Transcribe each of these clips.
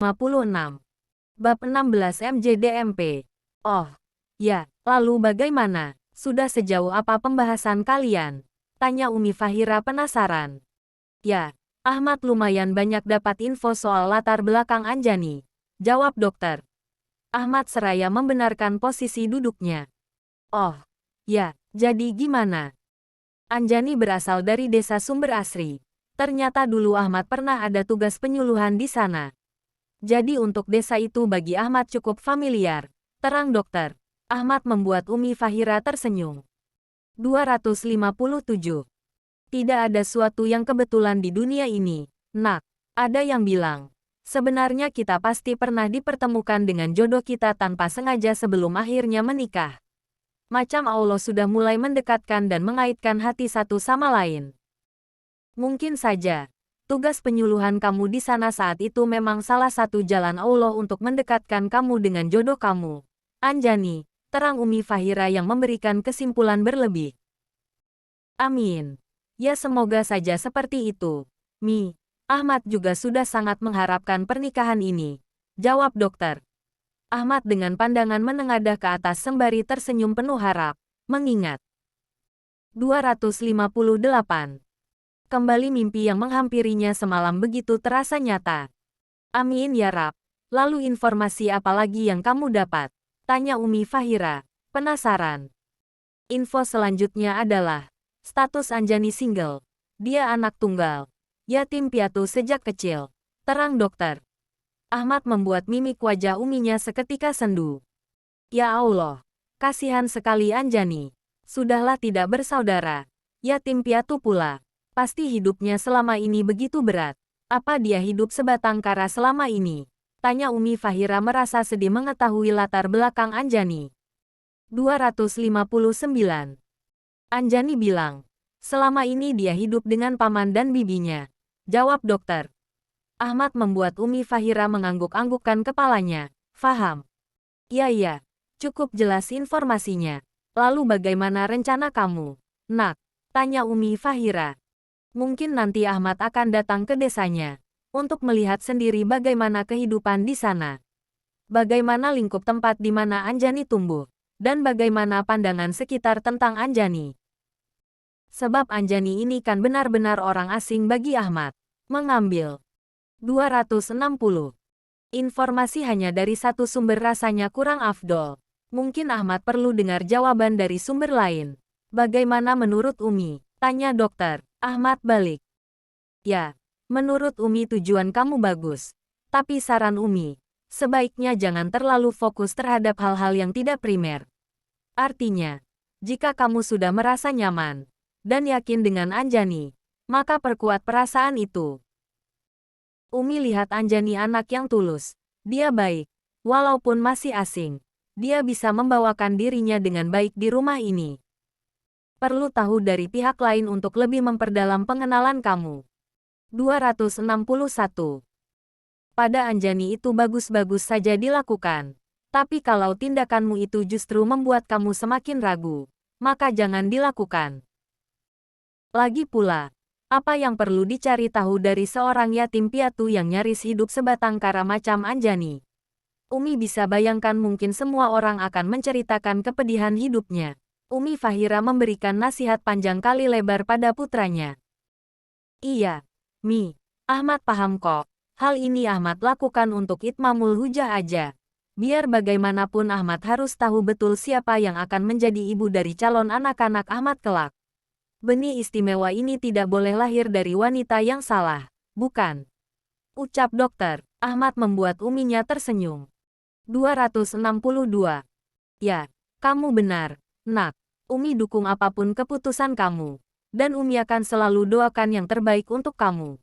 56. Bab 16 MJDMP. Oh, ya, lalu bagaimana? Sudah sejauh apa pembahasan kalian? Tanya Umi Fahira penasaran. Ya, Ahmad lumayan banyak dapat info soal latar belakang Anjani. Jawab dokter. Ahmad seraya membenarkan posisi duduknya. Oh, ya, jadi gimana? Anjani berasal dari desa Sumber Asri. Ternyata dulu Ahmad pernah ada tugas penyuluhan di sana. Jadi untuk desa itu bagi Ahmad cukup familiar. Terang dokter. Ahmad membuat Umi Fahira tersenyum. 257. Tidak ada suatu yang kebetulan di dunia ini, Nak. Ada yang bilang, sebenarnya kita pasti pernah dipertemukan dengan jodoh kita tanpa sengaja sebelum akhirnya menikah. Macam Allah sudah mulai mendekatkan dan mengaitkan hati satu sama lain. Mungkin saja. Tugas penyuluhan kamu di sana saat itu memang salah satu jalan Allah untuk mendekatkan kamu dengan jodoh kamu. Anjani, terang Umi Fahira yang memberikan kesimpulan berlebih. Amin. Ya semoga saja seperti itu. Mi, Ahmad juga sudah sangat mengharapkan pernikahan ini. Jawab dokter. Ahmad dengan pandangan menengadah ke atas sembari tersenyum penuh harap. Mengingat. 258. Kembali mimpi yang menghampirinya semalam begitu terasa nyata. Amin ya Rab. Lalu informasi apa lagi yang kamu dapat? Tanya Umi Fahira. Penasaran. Info selanjutnya adalah status Anjani single. Dia anak tunggal. Yatim piatu sejak kecil. Terang dokter. Ahmad membuat mimik wajah Uminya seketika sendu. Ya Allah. Kasihan sekali Anjani. Sudahlah tidak bersaudara. Yatim piatu pula. Pasti hidupnya selama ini begitu berat. Apa dia hidup sebatang kara selama ini? Tanya Umi Fahira merasa sedih mengetahui latar belakang Anjani. 259. Anjani bilang, selama ini dia hidup dengan paman dan bibinya. Jawab dokter. Ahmad membuat Umi Fahira mengangguk-anggukkan kepalanya. Faham. Iya, cukup jelas informasinya. Lalu bagaimana rencana kamu, Nak? Tanya Umi Fahira. Mungkin nanti Ahmad akan datang ke desanya untuk melihat sendiri bagaimana kehidupan di sana. Bagaimana lingkup tempat di mana Anjani tumbuh, dan bagaimana pandangan sekitar tentang Anjani. Sebab Anjani ini kan benar-benar orang asing bagi Ahmad. Mengambil. 260. Informasi hanya dari satu sumber rasanya kurang afdol. Mungkin Ahmad perlu dengar jawaban dari sumber lain. Bagaimana menurut Umi? Tanya dokter. Ahmad balik. Ya, menurut Umi tujuan kamu bagus. Tapi saran Umi, sebaiknya jangan terlalu fokus terhadap hal-hal yang tidak primer. Artinya, jika kamu sudah merasa nyaman dan yakin dengan Anjani, maka perkuat perasaan itu. Umi lihat Anjani anak yang tulus. Dia baik. Walaupun masih asing, dia bisa membawakan dirinya dengan baik di rumah ini. Perlu tahu dari pihak lain untuk lebih memperdalam pengenalan kamu. 261. Pada Anjani itu bagus-bagus saja dilakukan. Tapi kalau tindakanmu itu justru membuat kamu semakin ragu, maka jangan dilakukan. Lagi pula, apa yang perlu dicari tahu dari seorang yatim piatu yang nyaris hidup sebatang kara macam Anjani? Umi bisa bayangkan mungkin semua orang akan menceritakan kepedihan hidupnya. Umi Fahira memberikan nasihat panjang kali lebar pada putranya. Iya, Mi. Ahmad paham kok. Hal ini Ahmad lakukan untuk itmamul hujah aja. Biar bagaimanapun Ahmad harus tahu betul siapa yang akan menjadi ibu dari calon anak-anak Ahmad kelak. Benih istimewa ini tidak boleh lahir dari wanita yang salah, bukan? Ucap dokter. Ahmad membuat Uminya tersenyum. 262. Ya, kamu benar, Nak. Umi dukung apapun keputusan kamu. Dan Umi akan selalu doakan yang terbaik untuk kamu.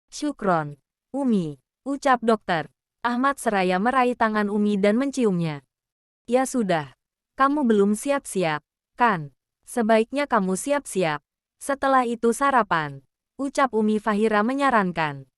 Syukron, Umi. Ucap dokter. Ahmad seraya meraih tangan Umi dan menciumnya. Ya sudah. Kamu belum siap-siap, kan? Sebaiknya kamu siap-siap. Setelah itu sarapan. Ucap Umi Fahira menyarankan.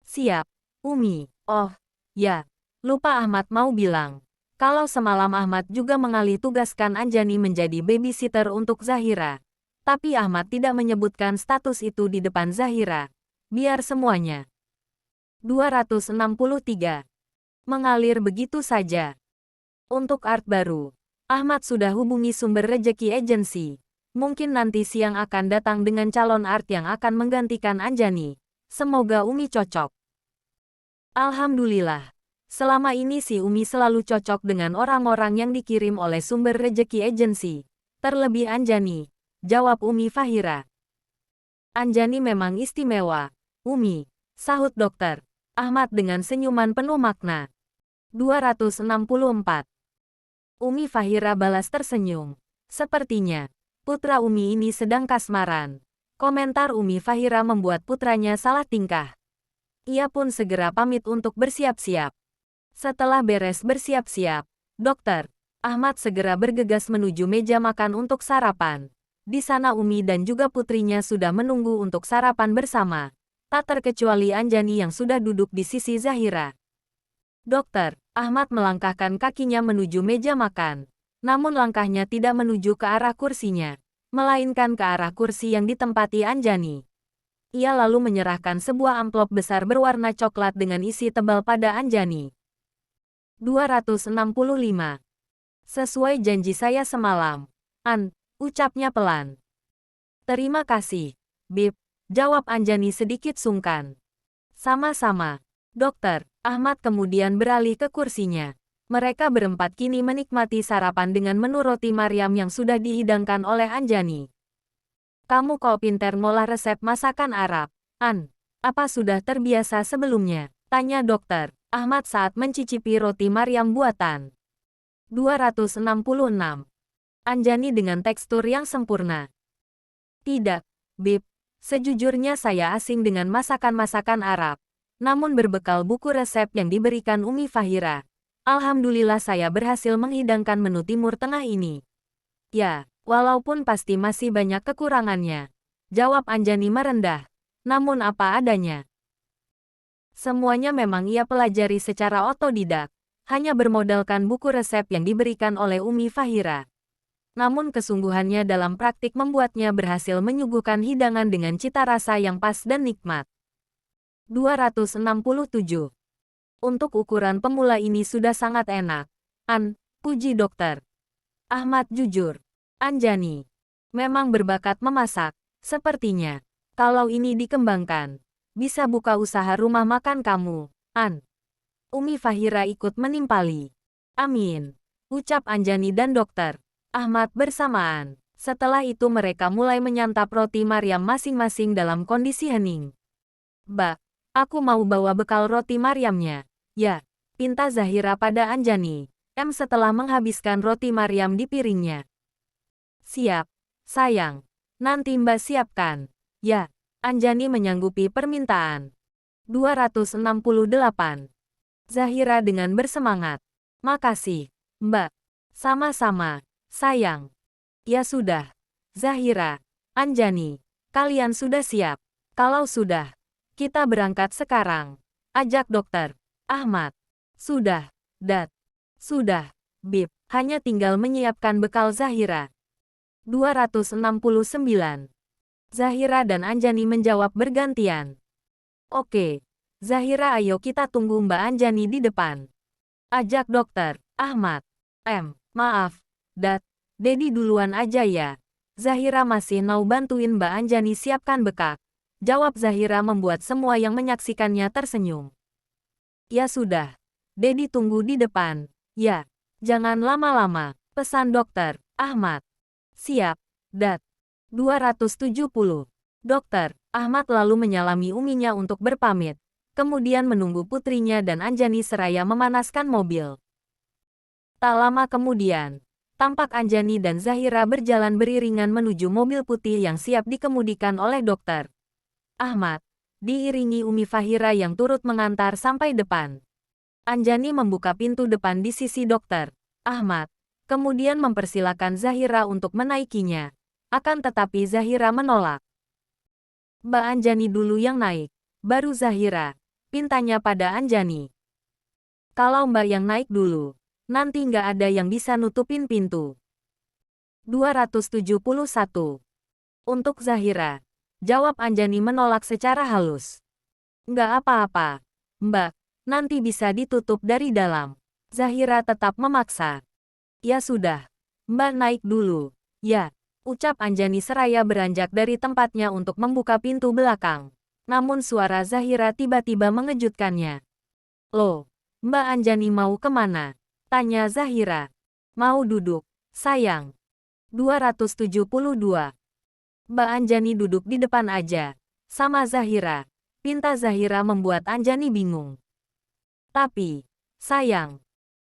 Siap, Umi. Oh, ya. Lupa Ahmad mau bilang. Kalau semalam Ahmad juga mengalih tugaskan Anjani menjadi babysitter untuk Zahira. Tapi Ahmad tidak menyebutkan status itu di depan Zahira. Biar semuanya 263. Mengalir begitu saja. Untuk art baru, Ahmad sudah hubungi sumber rejeki agensi. Mungkin nanti siang akan datang dengan calon art yang akan menggantikan Anjani. Semoga Umi cocok. Alhamdulillah. Selama ini si Umi selalu cocok dengan orang-orang yang dikirim oleh sumber rejeki agensi. Terlebih Anjani, jawab Umi Fahira. Anjani memang istimewa, Umi, sahut dokter Ahmad dengan senyuman penuh makna. 264. Umi Fahira balas tersenyum. Sepertinya, putra Umi ini sedang kasmaran. Komentar Umi Fahira membuat putranya salah tingkah. Ia pun segera pamit untuk bersiap-siap. Setelah beres bersiap-siap, dokter Ahmad segera bergegas menuju meja makan untuk sarapan. Di sana Umi dan juga putrinya sudah menunggu untuk sarapan bersama. Tak terkecuali Anjani yang sudah duduk di sisi Zahira. Dokter Ahmad melangkahkan kakinya menuju meja makan. Namun langkahnya tidak menuju ke arah kursinya, melainkan ke arah kursi yang ditempati Anjani. Ia lalu menyerahkan sebuah amplop besar berwarna coklat dengan isi tebal pada Anjani. 265. Sesuai janji saya semalam. Ucapnya pelan. Terima kasih, Bib, jawab Anjani sedikit sungkan. Sama-sama, dokter Ahmad kemudian beralih ke kursinya. Mereka berempat kini menikmati sarapan dengan menu roti Maryam yang sudah dihidangkan oleh Anjani. Kamu kok pinter ngolah resep masakan Arab, Apa sudah terbiasa sebelumnya? Tanya dokter Ahmad saat mencicipi roti Maryam buatan. 266. Anjani dengan tekstur yang sempurna. Tidak, Bib. Sejujurnya saya asing dengan masakan-masakan Arab. Namun berbekal buku resep yang diberikan Umi Fahira, alhamdulillah saya berhasil menghidangkan menu Timur Tengah ini. Ya, walaupun pasti masih banyak kekurangannya, jawab Anjani merendah. Namun apa adanya. Semuanya memang ia pelajari secara otodidak, hanya bermodalkan buku resep yang diberikan oleh Umi Fahira. Namun kesungguhannya dalam praktik membuatnya berhasil menyuguhkan hidangan dengan cita rasa yang pas dan nikmat. 267. Untuk ukuran pemula ini sudah sangat enak, puji dokter Ahmad jujur. Anjani memang berbakat memasak, sepertinya. Kalau ini dikembangkan, bisa buka usaha rumah makan kamu, Umi Fahira ikut menimpali. Amin, ucap Anjani dan dokter Ahmad bersamaan. Setelah itu mereka mulai menyantap roti Maryam masing-masing dalam kondisi hening. Mbak, aku mau bawa bekal roti Maryamnya. Ya, pinta Zahira pada Anjani. Setelah menghabiskan roti Maryam di piringnya. Siap, sayang. Nanti Mbak siapkan. Ya, Anjani menyanggupi permintaan. 268. Zahira dengan bersemangat. Makasih, Mbak. Sama-sama, sayang. Ya sudah. Zahira, Anjani, kalian sudah siap? Kalau sudah, kita berangkat sekarang. Ajak dokter Ahmad. Sudah, Dat. Sudah, Bib. Hanya tinggal menyiapkan bekal Zahira. 269. Zahira dan Anjani menjawab bergantian. Oke, Zahira ayo kita tunggu Mbak Anjani di depan. Ajak dokter Ahmad. Maaf, Dat. Dedi duluan aja ya. Zahira masih mau bantuin Mbak Anjani siapkan bekal. Jawab Zahira membuat semua yang menyaksikannya tersenyum. Ya sudah. Dedi tunggu di depan. Ya, jangan lama-lama. Pesan dokter Ahmad. Siap, Dat. 270. Dokter Ahmad lalu menyalami Uminya untuk berpamit. Kemudian menunggu putrinya dan Anjani seraya memanaskan mobil. Tak lama kemudian, tampak Anjani dan Zahira berjalan beriringan menuju mobil putih yang siap dikemudikan oleh dokter Ahmad, diiringi Umi Fahira yang turut mengantar sampai depan. Anjani membuka pintu depan di sisi dokter Ahmad, kemudian mempersilakan Zahira untuk menaikinya. Akan tetapi Zahira menolak. Mbak Anjani dulu yang naik, baru Zahira, pintanya pada Anjani. Kalau Mbak yang naik dulu, nanti nggak ada yang bisa nutupin pintu. 271. Untuk Zahira, jawab Anjani menolak secara halus. Nggak apa-apa, Mbak, nanti bisa ditutup dari dalam. Zahira tetap memaksa. Ya sudah. Mbak naik dulu. Ya, ucap Anjani seraya beranjak dari tempatnya untuk membuka pintu belakang. Namun suara Zahira tiba-tiba mengejutkannya. Loh, Mbak Anjani mau kemana? Tanya Zahira. Mau duduk, sayang. 272. Mbak Anjani duduk di depan aja. Sama Zahira. Pinta Zahira membuat Anjani bingung. Tapi, sayang,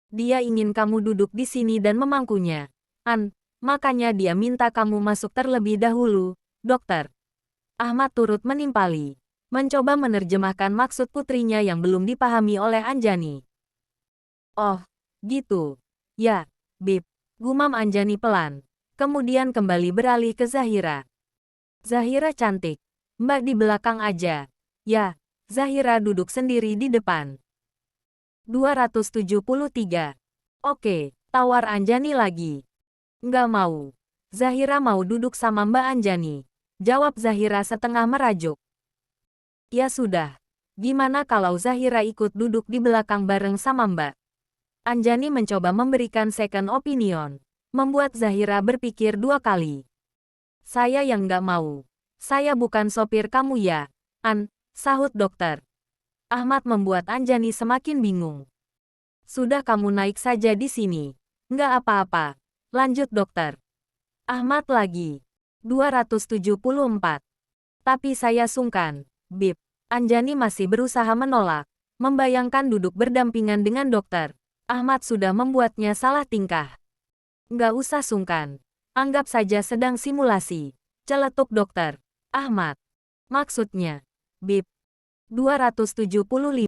dia ingin kamu duduk di sini dan memangkunya. Makanya dia minta kamu masuk terlebih dahulu, dokter. Ahmad turut menimpali. Mencoba menerjemahkan maksud putrinya yang belum dipahami oleh Anjani. Oh, gitu. Ya, Bib. Gumam Anjani pelan. Kemudian kembali beralih ke Zahira. Zahira cantik. Mbak di belakang aja. Ya, Zahira duduk sendiri di depan. 273. Oke, tawar Anjani lagi. Nggak mau. Zahira mau duduk sama Mbak Anjani. Jawab Zahira setengah merajuk. Ya sudah. Gimana kalau Zahira ikut duduk di belakang bareng sama Mbak? Anjani mencoba memberikan second opinion. Membuat Zahira berpikir dua kali. Saya yang nggak mau. Saya bukan sopir kamu ya, sahut dokter. Ahmad membuat Anjani semakin bingung. Sudah kamu naik saja di sini. Nggak apa-apa. Lanjut dokter. Ahmad lagi. 274. Tapi saya sungkan, Bib. Anjani masih berusaha menolak. Membayangkan duduk berdampingan dengan dokter. Ahmad sudah membuatnya salah tingkah. Nggak usah sungkan. Anggap saja sedang simulasi. Celetuk dokter. Ahmad. Maksudnya, Bib. 275.